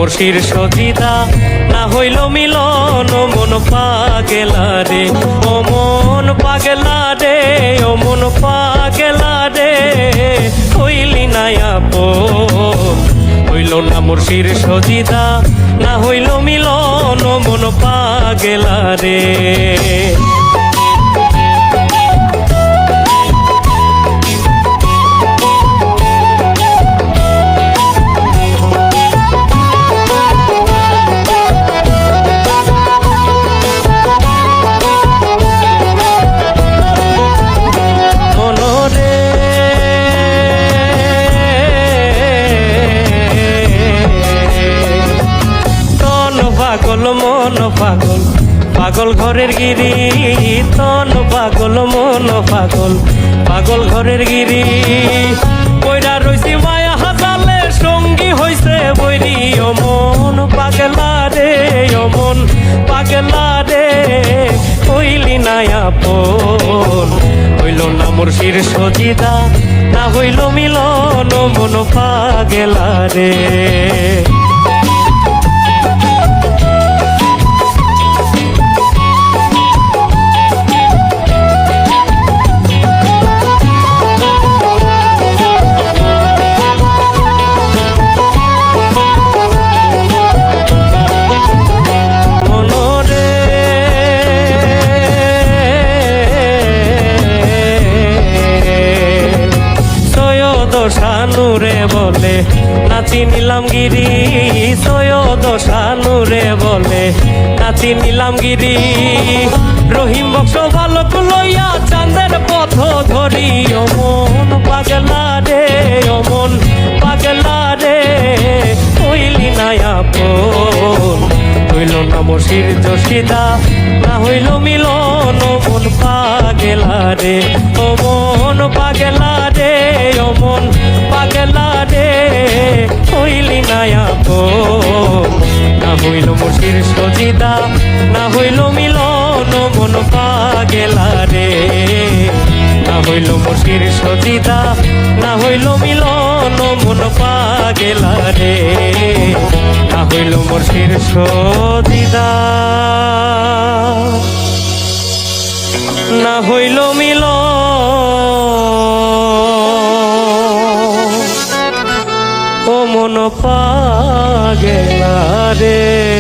মুর্শির সজিদা না হইল মিলন ও মন পাগেলা রে ও মন পাগেলা রে ও মন পাগেলা রে হইলি না আপন হইল না মুর্শির সজিদা না হইল মিলন ও মন পাগেলা রে পাগল মন পাগল পাগল ঘরের গিরি তন পাগল মন পাগল পাগল ঘরের গিরি কইরা রইছি মায়া হাজালে সঙ্গী হইছে বৈরি ও মন পাগলা রে ও মন পাগলা রে হইলি না আপন হইল না মুর্শির সজিদা না হইল মিলন ও মন পাগলা রে শানুরে বলে নাচি নিলাম গিরি সৈয়দ শানুরে বলে নাচি নিলাম গিরি রহিম বক্স বালক লইয়া চাঁদের পথ ধরি ও মন পাগলা রে ও মন পাগলা রে হইলি না আপন হইল না মুর্শির জসিদা না হইল মিলন ও মন পাগলা রে ও মন পাগলা রে ও মন পাগলা রে হইলি না আপন না হইল মুর্শির সজিদা না হইল মিলন ও মন পাগলা রে না হইল মুর্শির সজিদা না হইল মিলন ও মন পাগলা রে না হইল মুর্শির সজিদা না হইল মিলন ও মন পাগলা রে।